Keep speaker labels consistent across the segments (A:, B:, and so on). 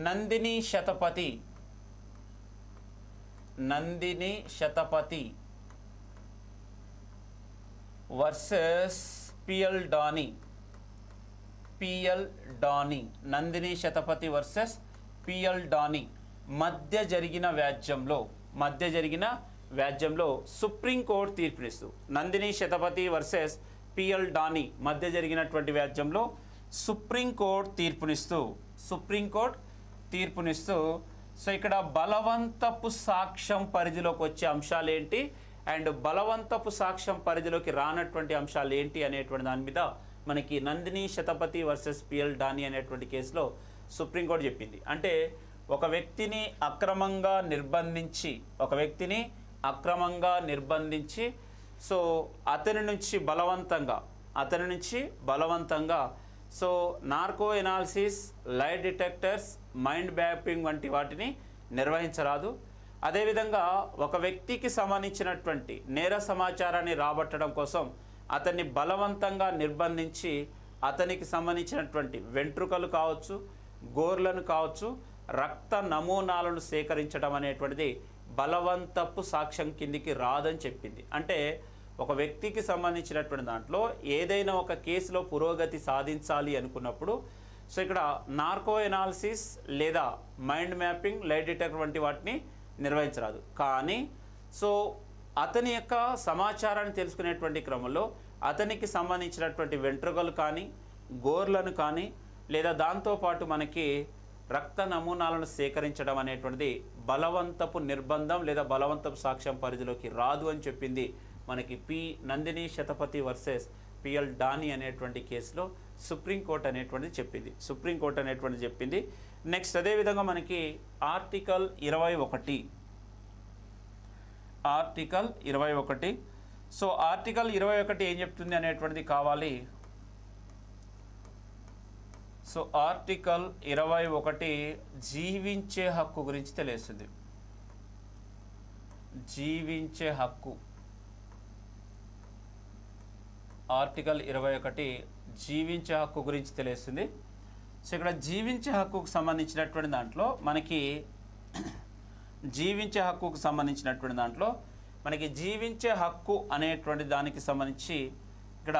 A: Nandini Satapathy versus P L Dhani. Nandini Satapathy versus P L Dhani మధ్య జరిగిన వ్యాజ్యంలో సుప్రీంకోర్టు తీర్పునిస్తూ, నందిని శతపథి వర్సెస్ పిఎల్ డానీ మధ్య జరిగినటువంటి వ్యాజ్యంలో సుప్రీంకోర్టు తీర్పునిస్తూ సో ఇక్కడ బలవంతపు సాక్ష్యం పరిధిలోకి వచ్చే అంశాలు ఏంటి అండ్ బలవంతపు సాక్ష్యం పరిధిలోకి రానటువంటి అంశాలు ఏంటి అనేటువంటి దాని మీద మనకి Nandini Satapathy versus P L Danny అనేటువంటి కేసులో సుప్రీంకోర్టు చెప్పింది. అంటే ఒక వ్యక్తిని అక్రమంగా నిర్బంధించి సో అతని నుంచి బలవంతంగా సో నార్కో ఎనాలిసిస్, లై డిటెక్టర్స్, మైండ్ మ్యాపింగ్ వంటి వాటిని నిర్వహించరాదు. అదేవిధంగా ఒక వ్యక్తికి సంబంధించినటువంటి నేర సమాచారాన్ని రాబట్టడం కోసం అతన్ని బలవంతంగా నిర్బంధించి అతనికి సంబంధించినటువంటి వెంట్రుకలు కావచ్చు, గోర్లను కావచ్చు, రక్త నమూనాలను సేకరించడం అనేటువంటిది బలవంతపు సాక్ష్యం కిందికి రాదని చెప్పింది. అంటే ఒక వ్యక్తికి సంబంధించినటువంటి దాంట్లో ఏదైనా ఒక కేసులో పురోగతి సాధించాలి అనుకున్నప్పుడు సో ఇక్కడ నార్కో ఎనాలిసిస్ లేదా మైండ్ మ్యాపింగ్, లై డిటెక్టర్ వంటి వాటిని నిర్వహించరాదు. కానీ సో అతని యొక్క సమాచారాన్ని తెలుసుకునేటువంటి క్రమంలో అతనికి సంబంధించినటువంటి వెంట్రుకలు కానీ, గోర్లను కానీ లేదా దాంతోపాటు మనకి రక్త నమూనాలను సేకరించడం అనేటువంటిది బలవంతపు నిర్బంధం లేదా బలవంతపు సాక్ష్యం పరిధిలోకి రాదు అని చెప్పింది మనకి Nandini Satapathy versus P L Danny అనేటువంటి కేసులో సుప్రీంకోర్టు అనేటువంటిది చెప్పింది. నెక్స్ట్ అదేవిధంగా మనకి ఆర్టికల్ 21 సో ఆర్టికల్ 21 ఏం చెప్తుంది అనేటువంటిది కావాలి. సో ఆర్టికల్ 21 జీవించే హక్కు గురించి తెలియస్తుంది. ఆర్టికల్ 21 జీవించే హక్కు గురించి తెలియస్తుంది. సో ఇక్కడ జీవించే హక్కుకు సంబంధించినటువంటి దాంట్లో మనకి జీవించే హక్కు అనేటువంటి దానికి సంబంధించి ఇక్కడ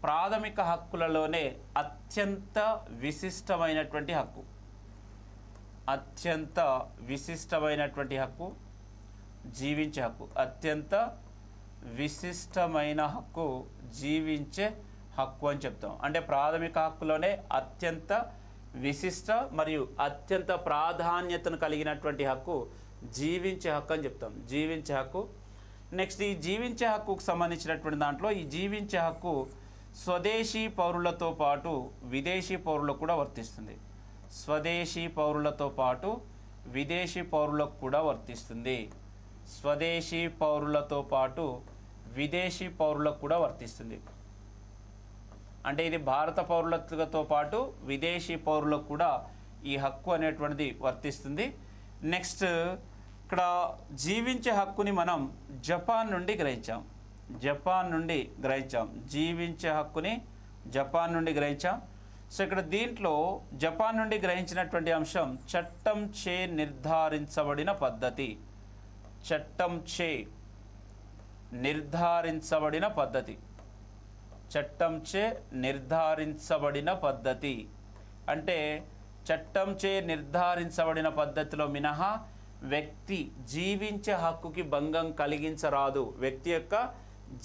A: ప్రాథమిక హక్కులలోనే అత్యంత విశిష్టమైనటువంటి హక్కు జీవించే హక్కు. అత్యంత విశిష్టమైన హక్కు జీవించే హక్కు అని చెప్తాం. అంటే ప్రాథమిక హక్కులోనే అత్యంత విశిష్ట మరియు అత్యంత ప్రాధాన్యతను కలిగినటువంటి హక్కు జీవించే హక్కు అని చెప్తాం. జీవించే హక్కు. నెక్స్ట్ ఈ జీవించే హక్కుకు సంబంధించినటువంటి దాంట్లో ఈ జీవించే హక్కు స్వదేశీ పౌరులతో పాటు విదేశీ పౌరులకు కూడా వర్తిస్తుంది. స్వదేశీ పౌరులతో పాటు విదేశీ పౌరులకు కూడా వర్తిస్తుంది. స్వదేశీ పౌరులతో పాటు విదేశీ పౌరులకు కూడా వర్తిస్తుంది. అంటే ఇది భారత పౌరులతో పాటు విదేశీ పౌరులకు కూడా ఈ హక్కు అనేటువంటిది వర్తిస్తుంది. నెక్స్ట్ ఇక్కడ జీవించే హక్కుని మనం జపాన్ నుండి గ్రహించాం. జీవించే హక్కుని జపాన్ నుండి గ్రహించాం. సో ఇక్కడ దీంట్లో జపాన్ నుండి గ్రహించినటువంటి అంశం చట్టంచే నిర్ధారించబడిన పద్ధతి. చట్టంచే నిర్ధారించబడిన పద్ధతి అంటే చట్టంచే నిర్ధారించబడిన పద్ధతిలో మినహా వ్యక్తి జీవించే హక్కుకి భంగం కలిగించరాదు. వ్యక్తి యొక్క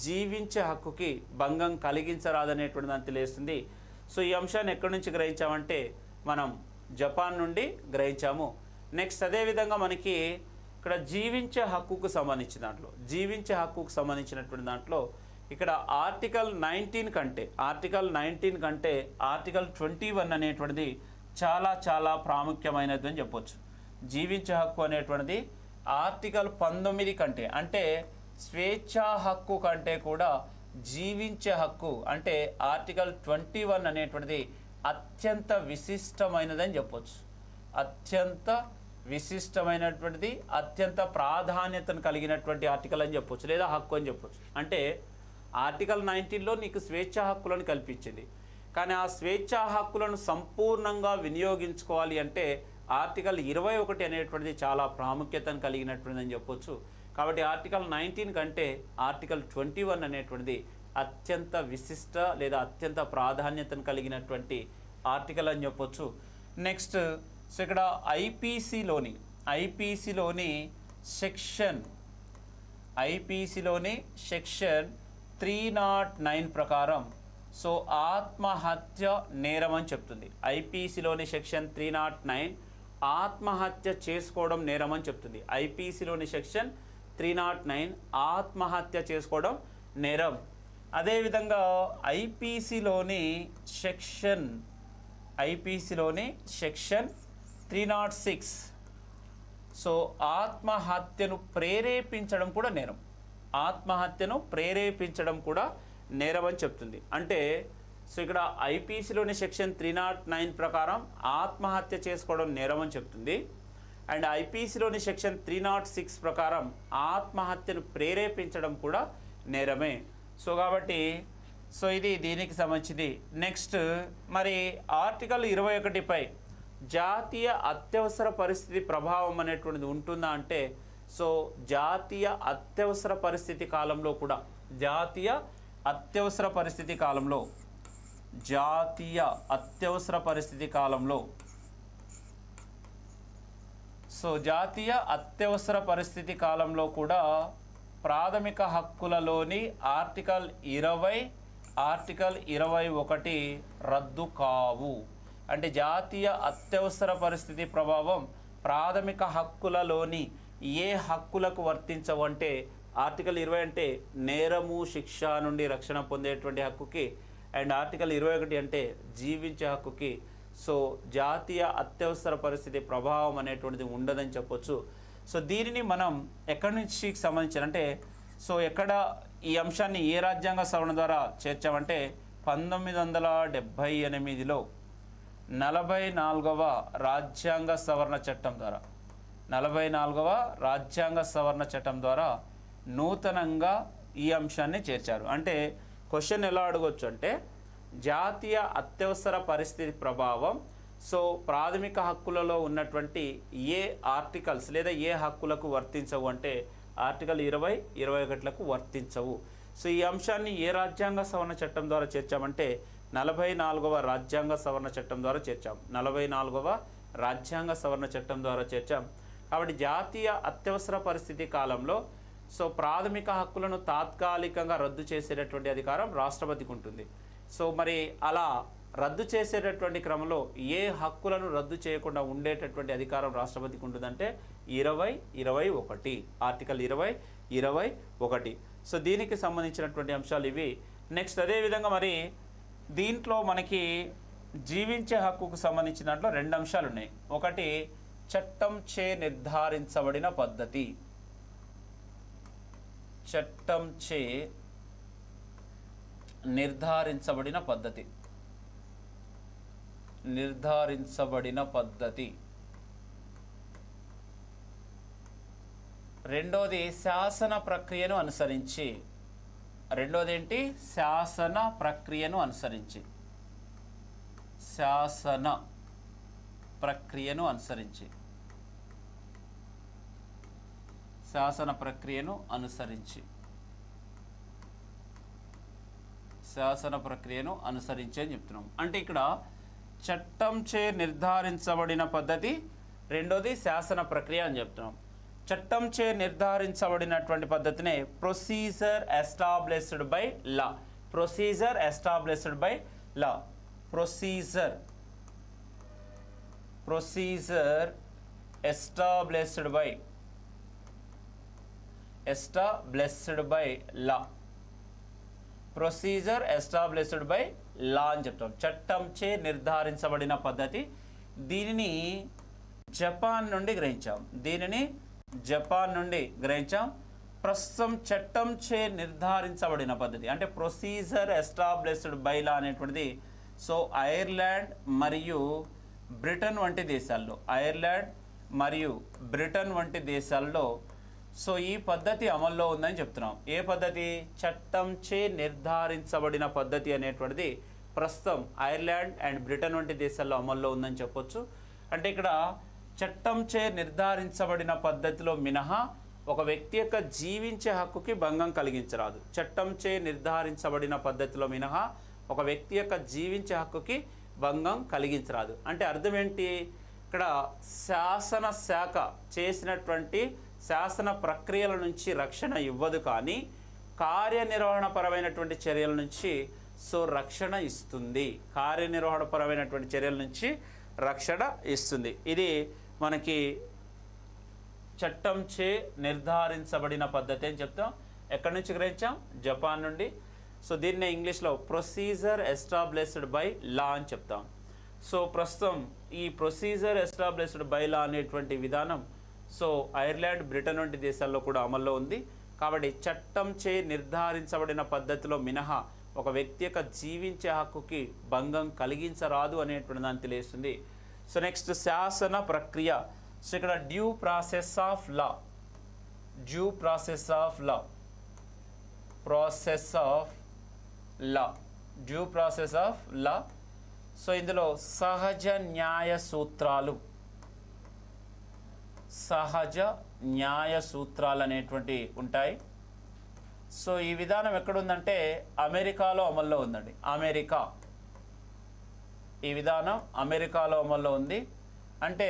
A: జీవించే హక్కుకి భంగం కలిగించరాదు అనేటువంటి దాన్ని తెలియస్తుంది. సో ఈ అంశాన్ని ఎక్కడి నుంచి గ్రహించామంటే మనం జపాన్ నుండి గ్రహించాము. నెక్స్ట్ అదేవిధంగా మనకి ఇక్కడ జీవించే హక్కుకు సంబంధించినటువంటి దాంట్లో ఇక్కడ ఆర్టికల్ 19 కంటే ఆర్టికల్ 21 అనేటువంటిది చాలా ప్రాముఖ్యమైనది అని చెప్పొచ్చు. జీవించే హక్కు అనేటువంటిది ఆర్టికల్ 19 కంటే అంటే స్వేచ్ఛా హక్కు కంటే కూడా జీవించే హక్కు అంటే ఆర్టికల్ 21 అనేటువంటిది అత్యంత విశిష్టమైనదని చెప్పొచ్చు. అత్యంత విశిష్టమైనటువంటిది, అత్యంత ప్రాధాన్యతను కలిగినటువంటి ఆర్టికల్ అని చెప్పొచ్చు లేదా హక్కు అని చెప్పొచ్చు. అంటే ఆర్టికల్ 19లో నీకు స్వేచ్ఛా హక్కులను కల్పించింది. కానీ ఆ స్వేచ్ఛా హక్కులను సంపూర్ణంగా వినియోగించుకోవాలి అంటే ఆర్టికల్ 21 అనేటువంటిది చాలా ప్రాముఖ్యతను కలిగినటువంటిదని చెప్పొచ్చు. కాబట్టి ఆర్టికల్ 19 కంటే ఆర్టికల్ 21 అనేటువంటిది అత్యంత విశిష్ట లేదా అత్యంత ప్రాధాన్యతను కలిగినటువంటి ఆర్టికల్ అని చెప్పొచ్చు. నెక్స్ట్ సో ఇక్కడ ఐపీసీలోని సెక్షన్ 309 ప్రకారం సో ఆత్మహత్య నేరం అని చెప్తుంది. ఐపీసీలోని సెక్షన్ 309 ఆత్మహత్య చేసుకోవడం నేరం అని చెప్తుంది. ఐపీసీలోని సెక్షన్ 309 ఆత్మహత్య చేసుకోవడం నేరం. అదేవిధంగా ఐపీసీలోని సెక్షన్ 306 సో ఆత్మహత్యను ప్రేరేపించడం కూడా నేరం. ఆత్మహత్యను ప్రేరేపించడం కూడా నేరం అని చెప్తుంది. అంటే సో ఇక్కడ ఐపీసీలోని సెక్షన్ 309 ప్రకారం ఆత్మహత్య చేసుకోవడం నేరం అని చెప్తుంది. అండ్ ఐపీసీలోని సెక్షన్ 306 ప్రకారం ఆత్మహత్యను ప్రేరేపించడం కూడా నేరమే. సో కాబట్టి సో ఇది దీనికి సంబంధించింది. నెక్స్ట్ మరి ఆర్టికల్ 21పై జాతీయ అత్యవసర పరిస్థితి ప్రభావం అనేటువంటిది ఉంటుందా అంటే సో జాతీయ అత్యవసర పరిస్థితి కాలంలో కూడా జాతీయ అత్యవసర పరిస్థితి కాలంలో సో జాతీయ అత్యవసర పరిస్థితి కాలంలో కూడా ప్రాథమిక హక్కులలోని ఆర్టికల్ 20 ఆర్టికల్ 21 రద్దు కావు. అంటే జాతీయ అత్యవసర పరిస్థితి ప్రభావం ప్రాథమిక హక్కులలోని ఏ హక్కులకు వర్తించవు అంటే ఆర్టికల్ 20 అంటే నేరము శిక్ష నుండి రక్షణ పొందేటువంటి హక్కుకి, అండ్ ఆర్టికల్ 21 అంటే జీవించే హక్కుకి సో జాతీయ అత్యవసర పరిస్థితి ప్రభావం అనేటువంటిది ఉండదని చెప్పొచ్చు. సో దీనిని మనం ఎక్కడి నుంచి సంబంధించిన అంటే సో ఎక్కడ ఈ అంశాన్ని ఏ రాజ్యాంగ సవరణ ద్వారా చేర్చామంటే 1978లో 44వ రాజ్యాంగ సవరణ చట్టం ద్వారా 44వ రాజ్యాంగ సవరణ చట్టం ద్వారా నూతనంగా ఈ అంశాన్ని చేర్చారు. అంటే క్వశ్చన్ ఎలా అడగొచ్చు అంటే జాతీయ అత్యవసర పరిస్థితి ప్రభావం సో ప్రాథమిక హక్కులలో ఉన్నటువంటి ఏ ఆర్టికల్స్ లేదా ఏ హక్కులకు వర్తించవు అంటే ఆర్టికల్ 20, 21లకు వర్తించవు. సో ఈ అంశాన్ని ఏ రాజ్యాంగ సవరణ చట్టం ద్వారా చేర్చామంటే 44వ రాజ్యాంగ సవరణ చట్టం ద్వారా చేర్చాం. 44వ రాజ్యాంగ సవరణ చట్టం ద్వారా చేర్చాం. కాబట్టి జాతీయ అత్యవసర పరిస్థితి కాలంలో సో ప్రాథమిక హక్కులను తాత్కాలికంగా రద్దు చేసేటటువంటి అధికారం రాష్ట్రపతికి ఉంటుంది. సో మరి అలా రద్దు చేసేటటువంటి క్రమంలో ఏ హక్కులను రద్దు చేయకుండా ఉండేటటువంటి అధికారం రాష్ట్రపతికి ఉంటుందంటే 20, 21 ఆర్టికల్ 20, 21. సో దీనికి సంబంధించినటువంటి అంశాలు ఇవి. నెక్స్ట్ అదేవిధంగా మరి దీంట్లో మనకి జీవించే హక్కుకు సంబంధించిన దాంట్లో 2 అంశాలు ఉన్నాయి. ఒకటి చట్టం చే నిర్ధారించబడిన పద్ధతి. చట్టం చే నిర్ధారించబడిన పద్ధతి. రెండోది శాసన ప్రక్రియను అనుసరించి. రెండోది ఏంటి? శాసన ప్రక్రియను అనుసరించి. శాసన ప్రక్రియను అనుసరించి. శాసన ప్రక్రియను అనుసరించి. శాసన ప్రక్రియను అనుసరించి అని చెప్తున్నాం. అంటే ఇక్కడ చట్టం చే నిర్ధారించబడిన పద్ధతి, రెండోది శాసన ప్రక్రియ అని చెప్తున్నాం. చట్టం చే నిర్ధారించబడినటువంటి పద్ధతినే procedure established by law. Procedure established by law. Procedure established by law. Procedure established by లా అని చెప్తాం. చట్టం చే నిర్ధారించబడిన పద్ధతి. దీనిని జపాన్ నుండి గ్రహించాం. ప్రస్తుతం చట్టం చే నిర్ధారించబడిన పద్ధతి అంటే ప్రొసీజర్ ఎస్టాబ్లిష్డ్ బై లా అనేటువంటిది సో ఐర్లాండ్ మరియు బ్రిటన్ వంటి దేశాల్లో సో ఈ పద్ధతి అమల్లో ఉందని చెప్తున్నాం. ఏ పద్ధతి? చట్టం చే నిర్ధారించబడిన పద్ధతి అనేటువంటిది ప్రస్తుతం ఐర్లాండ్ అండ్ బ్రిటన్ వంటి దేశాల్లో అమల్లో ఉందని చెప్పొచ్చు. అంటే ఇక్కడ చట్టంచే నిర్ధారించబడిన పద్ధతిలో మినహా ఒక వ్యక్తి యొక్క జీవించే హక్కుకి భంగం కలిగించరాదు. చట్టంచే నిర్ధారించబడిన పద్ధతిలో మినహా ఒక వ్యక్తి యొక్క జీవించే హక్కుకి భంగం కలిగించరాదు. అంటే అర్థం ఏంటి? ఇక్కడ శాసన శాఖ చేసినటువంటి శాసన ప్రక్రియల నుంచి రక్షణ ఇవ్వదు, కానీ కార్యనిర్వహణపరమైనటువంటి చర్యల నుంచి రక్షణ ఇస్తుంది. కార్యనిర్వహణపరమైనటువంటి చర్యల నుంచి రక్షణ ఇస్తుంది. ఇది మనకి చట్టంచే నిర్ధారించబడిన పద్ధతి అని చెప్తాం. ఎక్కడి నుంచి గ్రహించాం? జపాన్ నుండి. దీన్నే ఇంగ్లీష్లో ప్రొసీజర్ ఎస్టాబ్లిష్డ్ బై లా అని చెప్తాం. ప్రస్తుతం ఈ ప్రొసీజర్ ఎస్టాబ్లిష్డ్ బై లా అనేటువంటి విధానం ఐర్లాండ్, బ్రిటన్ వంటి దేశాల్లో కూడా అమల్లో ఉంది. కాబట్టి చట్టంచే నిర్ధారించబడిన పద్ధతిలో మినహా ఒక వ్యక్తి యొక్క జీవించే హక్కుకి భంగం కలిగించరాదు అనేటువంటి దాన్ని తెలియస్తుంది. నెక్స్ట్ శాసన ప్రక్రియ. ఇక్కడ due process of law, due process of law, process of law, due process of law. ఇందులో సహజ న్యాయ సూత్రాలు, సహజ న్యాయ సూత్రాలు అనేటువంటి ఉంటాయి. ఈ విధానం ఎక్కడుందంటే అమెరికాలో అమల్లో ఉందండి. అమెరికా, ఈ విధానం అమెరికాలో అమల్లో ఉంది. అంటే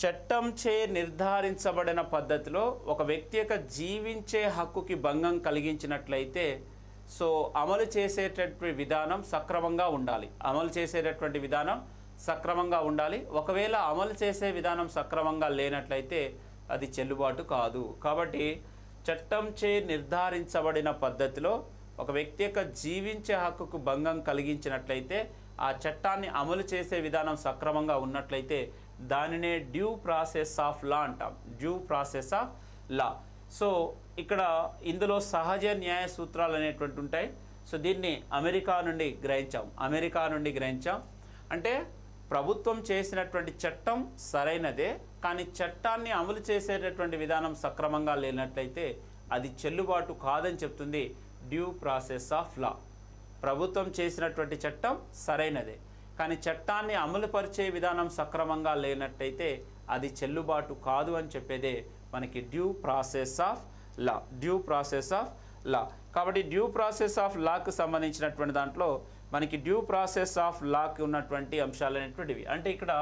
A: చట్టంచే నిర్ధారించబడిన పద్ధతిలో ఒక వ్యక్తి యొక్క జీవించే హక్కుకి భంగం కలిగించినట్లయితే అమలు చేసేటటువంటి విధానం సక్రమంగా ఉండాలి. అమలు చేసేటటువంటి విధానం సక్రమంగా ఉండాలి. ఒకవేళ అమలు చేసే విధానం సక్రమంగా లేనట్లయితే అది చెల్లుబాటు కాదు. కాబట్టి చట్టంచే నిర్ధారించబడిన పద్ధతిలో ఒక వ్యక్తి యొక్క జీవించే హక్కుకు భంగం కలిగించినట్లయితే ఆ చట్టాన్ని అమలు చేసే విధానం సక్రమంగా ఉన్నట్లయితే దానినే డ్యూ ప్రాసెస్ ఆఫ్ లా అంటాం. Due process of law. ఇక్కడ ఇందులో సహజ న్యాయ సూత్రాలు అనేటువంటి ఉంటాయి. దీన్ని అమెరికా నుండి గ్రహించాం. అమెరికా నుండి గ్రహించాం అంటే ప్రభుత్వం చేసినటువంటి చట్టం సరైనదే, కానీ చట్టాన్ని అమలు చేసేటటువంటి విధానం సక్రమంగా లేనట్లయితే అది చెల్లుబాటు కాదని చెప్తుంది డ్యూ ప్రాసెస్ ఆఫ్ లా. ప్రభుత్వం చేసినటువంటి చట్టం సరైనదే, కానీ చట్టాన్ని అమలుపరిచే విధానం సక్రమంగా లేనట్టయితే అది చెల్లుబాటు కాదు అని చెప్పేదే మనకి due process of law, due process of law. కాబట్టి డ్యూ ప్రాసెస్ ఆఫ్ లాకు సంబంధించినటువంటి దాంట్లో మనకి డ్యూ ప్రాసెస్ ఆఫ్ లాకి ఉన్నటువంటి అంశాలు అనేటువంటివి. అంటే ఇక్కడ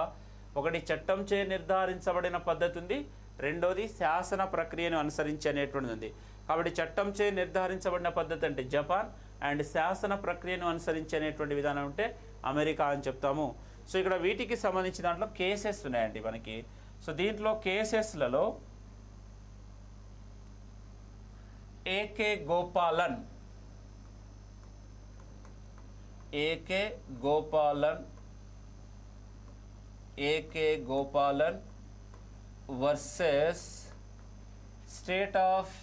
A: ఒకటి చట్టంచే నిర్ధారించబడిన పద్ధతి ఉంది, రెండోది శాసన ప్రక్రియను అనుసరించి అనేటువంటిది ఉంది. కాబట్టి చట్టంచే నిర్ధారించబడిన పద్ధతి అంటే జపాన్, అండ్ శాసన ప్రక్రియను అనుసరించి అనేటువంటి విధానం ఉంటే అమెరికా అని చెప్తాము. ఇక్కడ వీటికి సంబంధించిన దాంట్లో కేసెస్ ఉన్నాయండి మనకి. దీంట్లో కేసెస్లలో A K Gopalan, A K Gopalan, A K Gopalan versus state of,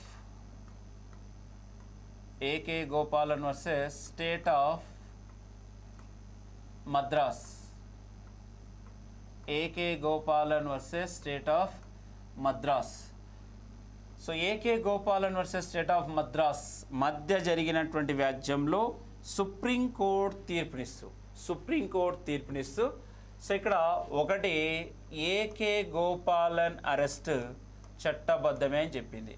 A: A K Gopalan versus state of Madras, A K Gopalan versus state of Madras. A K Gopalan versus state of Madras మధ్య జరిగినటువంటి వ్యాజ్యంలో సుప్రీంకోర్టు తీర్పునిస్తూ ఇక్కడ ఒకటి ఏకే గోపాలన్ అరెస్ట్ చట్టబద్ధమే అని చెప్పింది.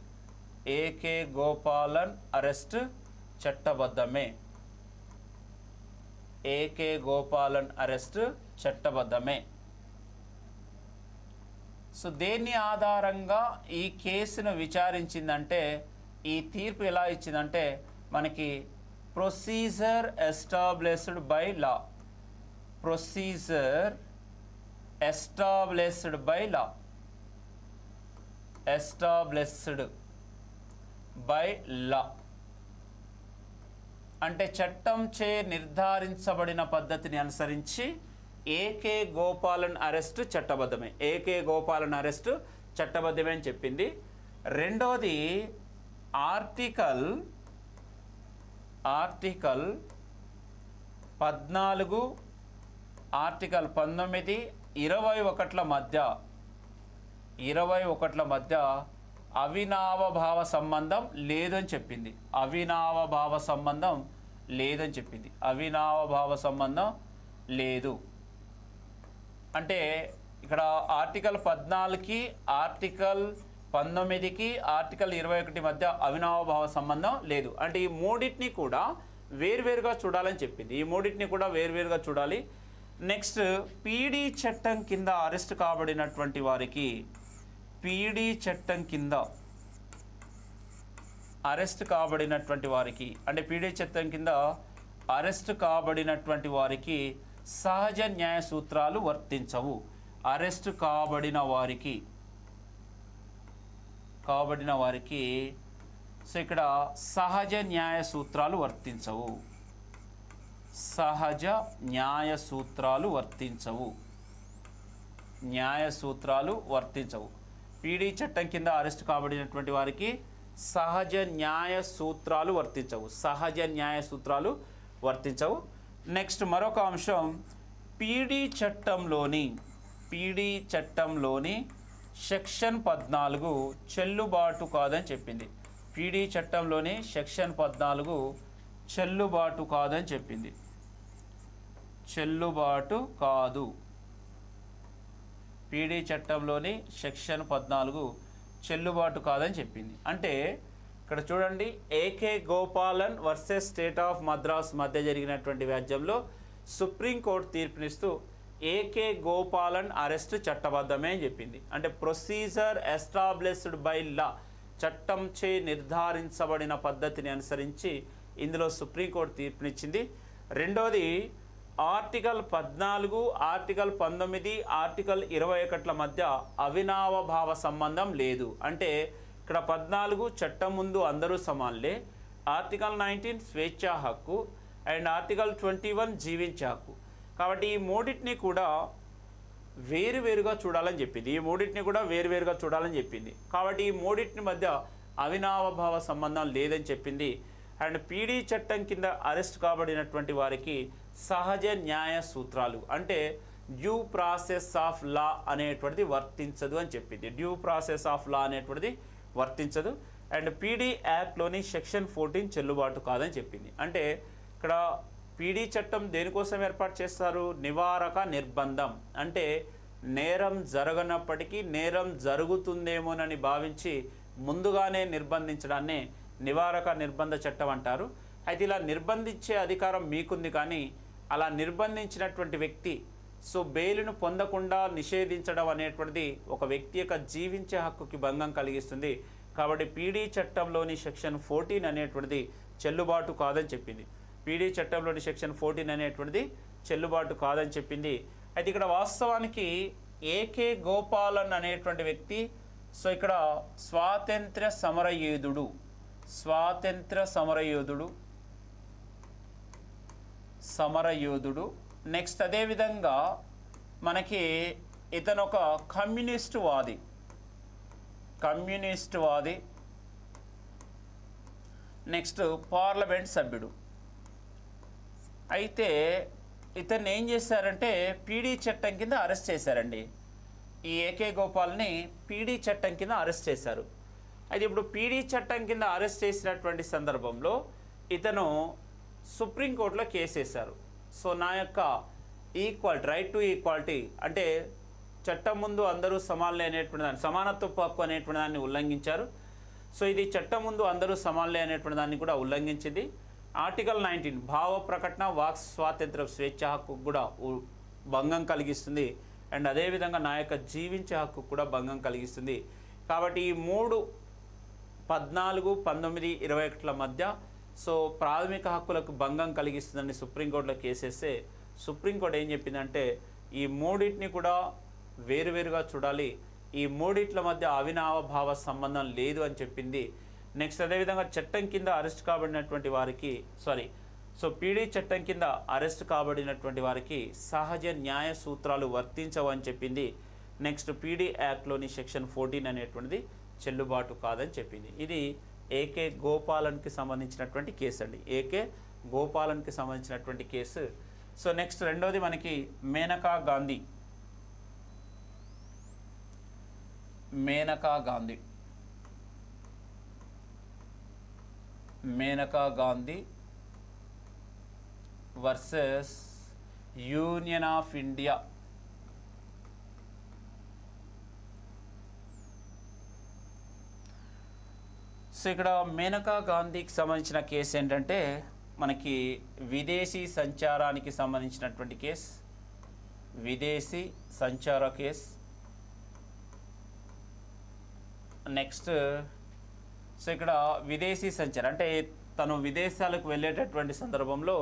A: ఏకే గోపాలన్ అరెస్ట్ చట్టబద్ధమే, ఏకే గోపాలన్ అరెస్ట్ చట్టబద్ధమే. దేన్ని ఆధారంగా ఈ కేసును విచారించిందంటే, ఈ తీర్పు ఎలా ఇచ్చిందంటే మనకి procedure established by law, procedure established by law, established by law అంటే చట్టంచే నిర్ధారించబడిన పద్ధతిని అనుసరించి ఏకే గోపాలన్ అరెస్టు చట్టబద్ధమే, ఏకే గోపాలన్ అరెస్టు చట్టబద్ధమే అని చెప్పింది. రెండోది ఆర్టికల్ 14, ఆర్టికల్ 19, 21 మధ్య అవినావభావ సంబంధం లేదని చెప్పింది. అవినావభావ సంబంధం లేదని చెప్పింది. అవినావభావ సంబంధం లేదు అంటే ఇక్కడ ఆర్టికల్ 14కి ఆర్టికల్ 19కి ఆర్టికల్ 21 మధ్య అవినావభావ సంబంధం లేదు. అంటే ఈ మూడింటిని కూడా వేర్వేరుగా చూడాలని చెప్పింది. ఈ మూడింటిని కూడా వేర్వేరుగా చూడాలి. నెక్స్ట్ పీడీ చట్టం కింద అరెస్ట్ కాబడినటువంటి వారికి, పీడీ చట్టం కింద అరెస్ట్ కాబడినటువంటి వారికి, అంటే పీడీ చట్టం కింద అరెస్ట్ కాబడినటువంటి వారికి సహజ న్యాయ సూత్రాలు వర్తించవు. అరెస్ట్ కాబడిన వారికి సో ఇక్కడ సహజ న్యాయ సూత్రాలు వర్తించవు. సహజ న్యాయ సూత్రాలు వర్తించవు. న్యాయ సూత్రాలు వర్తించవు. పీడీ చట్టం కింద అరెస్ట్ కాబడినటువంటి వారికి సహజ న్యాయ సూత్రాలు వర్తించవు. సహజ న్యాయ సూత్రాలు వర్తించవు. నెక్స్ట్ మరొక అంశం, పీడీ చట్టంలోని సెక్షన్ 14 చెల్లుబాటు కాదని చెప్పింది. పీడీ చట్టంలోని సెక్షన్ 14 చెల్లుబాటు కాదని చెప్పింది. చెల్లుబాటు కాదు. పీడీ చట్టంలోని సెక్షన్ 14 చెల్లుబాటు కాదని చెప్పింది. అంటే ఇక్కడ చూడండి, AK Gopalan versus state of Madras మధ్య జరిగినటువంటి వ్యాజ్యంలో సుప్రీంకోర్టు తీర్పునిస్తూ ఏకే గోపాలన్ అరెస్ట్ చట్టబద్ధమే అని చెప్పింది. అంటే ప్రొసీజర్ ఎస్టాబ్లిష్డ్ బై లా, చట్టంచే నిర్ధారించబడిన పద్ధతిని అనుసరించి ఇందులో సుప్రీంకోర్టు తీర్పునిచ్చింది. రెండోది ఆర్టికల్ 14, ఆర్టికల్ 19, ఆర్టికల్ 21 మధ్య అవినావభావ సంబంధం లేదు. అంటే ఇక్కడ 14 చట్టం ముందు అందరూ సమానులే, ఆర్టికల్ 19 స్వేచ్ఛా హక్కు అండ్ ఆర్టికల్ 21 జీవించే హక్కు. కాబట్టి ఈ మూడింటిని కూడా వేరువేరుగా చూడాలని చెప్పింది. కాబట్టి ఈ మూడింటిని మధ్య అవినావభావ సంబంధం లేదని చెప్పింది. అండ్ పీడీ చట్టం కింద అరెస్ట్ కాబడినటువంటి వారికి సహజ న్యాయ సూత్రాలు అంటే డ్యూ ప్రాసెస్ ఆఫ్ లా అనేటువంటిది వర్తించదు అని చెప్పింది. డ్యూ ప్రాసెస్ ఆఫ్ లా అనేటువంటిది వర్తించదు. అండ్ పీడీ యాక్ట్లోని సెక్షన్ 14 చెల్లుబాటు కాదని చెప్పింది. అంటే ఇక్కడ పీడీ చట్టం దేనికోసం ఏర్పాటు చేస్తారు? నివారక నిర్బంధం. అంటే నేరం జరగనప్పటికీ నేరం జరుగుతుందేమోనని భావించి ముందుగానే నిర్బంధించడాన్నే నివారక నిర్బంధ చట్టం అంటారు. అయితే ఇలా నిర్బంధించే అధికారం మీకుంది, కానీ అలా నిర్బంధించినటువంటి వ్యక్తి సో బెయిల్ను పొందకుండా నిషేధించడం అనేటువంటిది ఒక వ్యక్తి యొక్క జీవించే హక్కుకి భంగం కలిగిస్తుంది. కాబట్టి పీడీ చట్టంలోని సెక్షన్ 14 అనేటువంటిది చెల్లుబాటు కాదని చెప్పింది. పీడీ చట్టంలోని సెక్షన్ 14 అనేటువంటిది చెల్లుబాటు కాదని చెప్పింది. అయితే ఇక్కడ వాస్తవానికి ఏకే గోపాలన్ అనేటువంటి వ్యక్తి సో ఇక్కడ స్వాతంత్ర సమరయోధుడు. నెక్స్ట్ అదేవిధంగా మనకి ఇతను ఒక కమ్యూనిస్ట్ వాది. నెక్స్ట్ పార్లమెంట్ సభ్యుడు. అయితే ఇతన్ని ఏం చేశారంటే పీడీ చట్టం కింద అరెస్ట్ చేశారండి. ఈ ఏకే గోపాల్ని పీడీ చట్టం కింద అరెస్ట్ చేశారు. అయితే ఇప్పుడు పీడీ చట్టం కింద అరెస్ట్ చేసినటువంటి సందర్భంలో ఇతను సుప్రీంకోర్టులో కేసు వేశారు. సో నా యొక్క రైట్ టు ఈక్వాలిటీ అంటే చట్టం ముందు అందరూ సమానులే అనేటువంటి దాన్ని, సమానత్వపు హక్కు అనేటువంటి దాన్ని ఉల్లంఘించారు. సో ఇది చట్టం ముందు అందరూ సమానులే అనేటువంటి దాన్ని కూడా ఉల్లంఘించింది. ఆర్టికల్ 19 భావ ప్రకటన వాక్ స్వాతంత్ర స్వేచ్ఛ హక్కు కూడా భంగం కలిగిస్తుంది. అండ్ అదేవిధంగా నా యొక్క జీవించే హక్కు కూడా భంగం కలిగిస్తుంది. కాబట్టి ఈ 3 14, 19, 21 మధ్య సో ప్రాథమిక హక్కులకు భంగం కలిగిస్తుందని సుప్రీంకోర్టులో కేసేస్తే సుప్రీంకోర్టు ఏం చెప్పిందంటే ఈ మూడింటిని కూడా వేరువేరుగా చూడాలి, ఈ మూడిట్ల మధ్య అవినావభావ సంబంధం లేదు అని చెప్పింది. నెక్స్ట్ అదేవిధంగా చట్టం కింద అరెస్ట్ కాబడినటువంటి వారికి పీడీ చట్టం కింద అరెస్ట్ కాబడినటువంటి వారికి సహజ న్యాయ సూత్రాలు వర్తించవని చెప్పింది. నెక్స్ట్ పీడీ యాక్ట్లోని సెక్షన్ 14 అనేటువంటిది చెల్లుబాటు కాదని చెప్పింది. ఇది ఏకే గోపాలన్కి సంబంధించినటువంటి కేసు అండి. ఏకే గోపాలన్కి సంబంధించినటువంటి కేసు. సో నెక్స్ట్ రెండోది మనకి Maneka Gandhi versus union of India so ఇక్కడ మేనకా గాంధీకి సంబంధించిన కేసు ఏంటంటే మనకి విదేశీ సంచారానికి సంబంధించినటువంటి కేసు, విదేశీ సంచార కేసు. నెక్స్ట్ సో ఇక్కడ విదేశీ సంచారం అంటే తను విదేశాలకు వెళ్ళేటటువంటి సందర్భంలో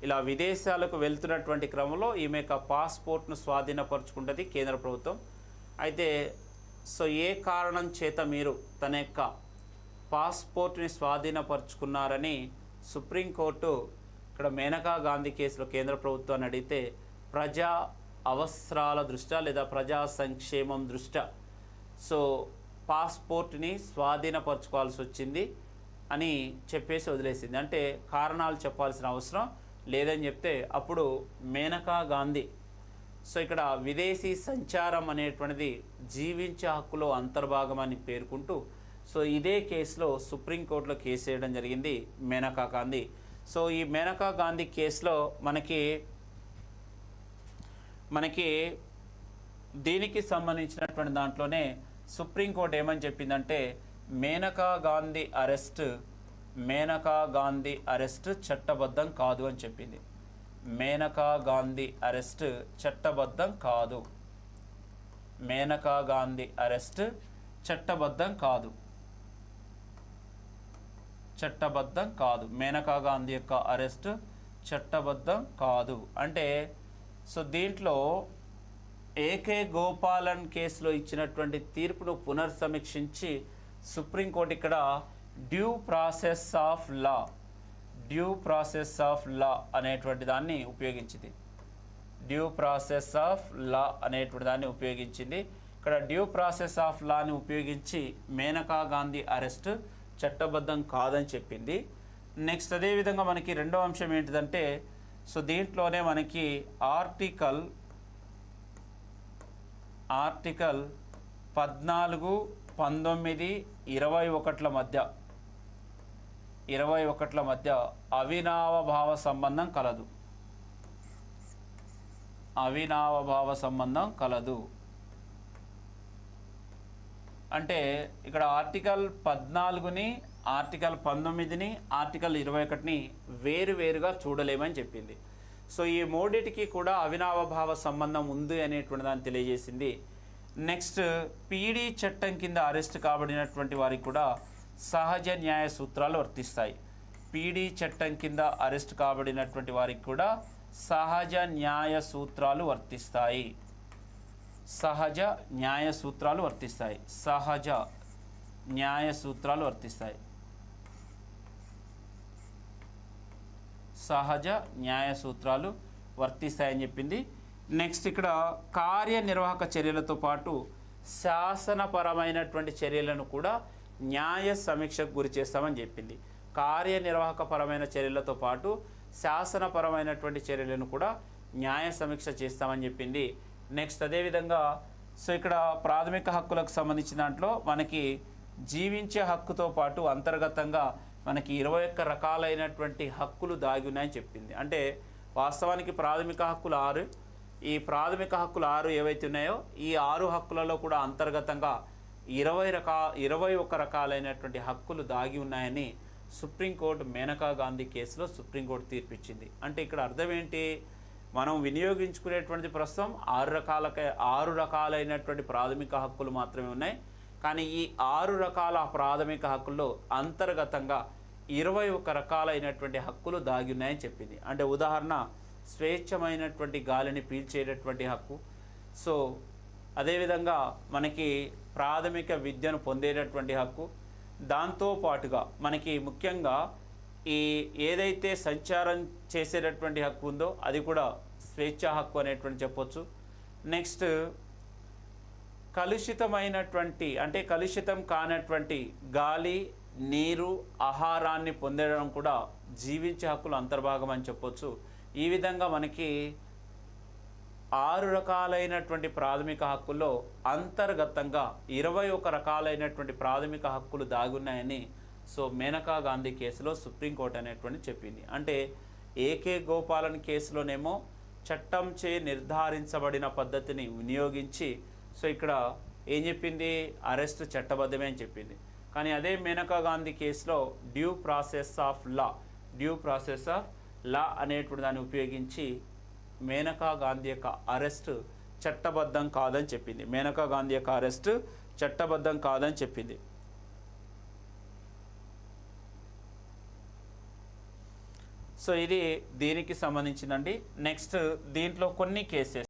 A: ఇలా విదేశాలకు వెళ్తున్నటువంటి క్రమంలో ఈమె యొక్క పాస్పోర్ట్ను స్వాధీనపరుచుకుంటుంది కేంద్ర ప్రభుత్వం. అయితే సో ఏ కారణం చేత మీరు తన యొక్క పాస్పోర్ట్ని స్వాధీనపరుచుకున్నారని సుప్రీంకోర్టు ఇక్కడ మేనకా గాంధీ కేసులో కేంద్ర ప్రభుత్వాన్ని అడిగితే ప్రజా అవసరాల దృష్ట్యా లేదా ప్రజా సంక్షేమం దృష్ట్యా సో పాస్పోర్ట్ని స్వాధీనపరచుకోవాల్సి వచ్చింది అని చెప్పేసి వదిలేసింది. అంటే కారణాలు చెప్పాల్సిన అవసరం లేదని చెప్తే అప్పుడు మేనకా గాంధీ సో ఇక్కడ విదేశీ సంచారం అనేటువంటిది జీవించే హక్కులో అంతర్భాగం అని పేర్కొంటూ సో ఇదే కేసులో సుప్రీంకోర్టులో కేసు వేయడం జరిగింది మేనకా గాంధీ. సో ఈ మేనకా గాంధీ కేసులో మనకి దీనికి సంబంధించినటువంటి దాంట్లోనే సుప్రీంకోర్టు ఏమని చెప్పిందంటే మేనకా గాంధీ అరెస్ట్ చట్టబద్ధం కాదు అని చెప్పింది. మేనకా గాంధీ అరెస్ట్ చట్టబద్ధం కాదు. మేనకా గాంధీ అరెస్ట్ చట్టబద్ధం కాదు. మేనకా గాంధీ యొక్క అరెస్ట్ చట్టబద్ధం కాదు అంటే సో దీంట్లో ఏకే గోపాలన్ కేసులో ఇచ్చినటువంటి తీర్పును పునర్సమీక్షించి సుప్రీంకోర్టు ఇక్కడ డ్యూ ప్రాసెస్ ఆఫ్ లా అనేటువంటి దాన్ని ఉపయోగించింది. ఇక్కడ డ్యూ ప్రాసెస్ ఆఫ్ లాని ఉపయోగించి మేనకా గాంధీ అరెస్ట్ చట్టబద్ధం కాదని చెప్పింది. నెక్స్ట్ అదేవిధంగా మనకి రెండో అంశం ఏంటిదంటే సో దీంట్లోనే మనకి ఆర్టికల్ 14, 19, 21 మధ్య అవినావభావ సంబంధం కలదు. అంటే ఇక్కడ ఆర్టికల్ 14ని, ఆర్టికల్ 19ని, ఆర్టికల్ 21ని వేరువేరుగా చూడలేమని చెప్పింది. సో ఈ మూడిటికి కూడా అవినావభావ సంబంధం ఉంది అనేటువంటి దాన్ని తెలియజేసింది. నెక్స్ట్ పీడీ చట్టం కింద అరెస్ట్ కాబడినటువంటి వారికి కూడా సహజ న్యాయ సూత్రాలు వర్తిస్తాయి. పీడీ చట్టం కింద అరెస్ట్ కాబడినటువంటి వారికి కూడా సహజ న్యాయ సూత్రాలు వర్తిస్తాయి. సహజ న్యాయ సూత్రాలు వర్తిస్తాయని చెప్పింది. నెక్స్ట్ ఇక్కడ కార్యనిర్వాహక చర్యలతో పాటు శాసనపరమైనటువంటి చర్యలను కూడా న్యాయ సమీక్షకు గురి చేస్తామని చెప్పింది. కార్యనిర్వాహకపరమైన చర్యలతో పాటు శాసనపరమైనటువంటి చర్యలను కూడా న్యాయ సమీక్ష చేస్తామని చెప్పింది. నెక్స్ట్ అదేవిధంగా సో ఇక్కడ ప్రాథమిక హక్కులకు సంబంధించిన దాంట్లో మనకి జీవించే హక్కుతో పాటు అంతర్గతంగా మనకి 21 రకాలైనటువంటి హక్కులు దాగి ఉన్నాయని చెప్పింది. అంటే వాస్తవానికి ప్రాథమిక హక్కులు 6. ఈ ప్రాథమిక హక్కులు 6 ఏవైతే ఉన్నాయో ఈ 6 హక్కులలో కూడా అంతర్గతంగా 21 రకాలైనటువంటి హక్కులు దాగి ఉన్నాయని సుప్రీంకోర్టు మేనకా గాంధీ కేసులో సుప్రీంకోర్టు తీర్పిచ్చింది. అంటే ఇక్కడ అర్థం ఏంటి, మనం వినియోగించుకునేటువంటి ప్రస్తుతం 6 రకాలైనటువంటి ప్రాథమిక హక్కులు మాత్రమే ఉన్నాయి. కానీ ఈ 6 రకాల ప్రాథమిక హక్కుల్లో అంతర్గతంగా 21 రకాలైనటువంటి హక్కులు దాగి ఉన్నాయని చెప్పింది. అంటే ఉదాహరణ స్వేచ్ఛమైనటువంటి గాలిని పీల్చేటటువంటి హక్కు, సో అదేవిధంగా మనకి ప్రాథమిక విద్యను పొందేటటువంటి హక్కు, దాంతోపాటుగా మనకి ముఖ్యంగా ఈ ఏదైతే సంచారం చేసేటటువంటి హక్కు ఉందో అది కూడా స్వేచ్ఛా హక్కు అనేటువంటి చెప్పొచ్చు. నెక్స్ట్ కలుషితమైనటువంటి అంటే కలుషితం కానటువంటి గాలి, నీరు, ఆహారాన్ని పొందడం కూడా జీవించే హక్కులు అంతర్భాగం అని చెప్పొచ్చు. ఈ విధంగా మనకి 6 రకాలైనటువంటి ప్రాథమిక హక్కుల్లో అంతర్గతంగా 21 రకాలైనటువంటి ప్రాథమిక హక్కులు దాగున్నాయని సో మేనకా గాంధీ కేసులో సుప్రీంకోర్టు అనేటువంటి చెప్పింది. అంటే ఏకే గోపాలన్ కేసులోనేమో చట్టంచే నిర్ధారించబడిన పద్ధతిని వినియోగించి సో ఇక్కడ ఏం చెప్పింది, అరెస్ట్ చట్టబద్ధమే అని చెప్పింది. కానీ అదే మేనకా గాంధీ కేసులో డ్యూ ప్రాసెస్ ఆఫ్ లా అనేటువంటి దాన్ని ఉపయోగించి మేనకా గాంధీ యొక్క అరెస్ట్ చట్టబద్ధం కాదని చెప్పింది. మేనకా గాంధీ యొక్క అరెస్ట్ చట్టబద్ధం కాదని చెప్పింది. సో ఇది దీనికి సంబంధించిందండి. నెక్స్ట్ దీంట్లో కొన్ని కేసెస్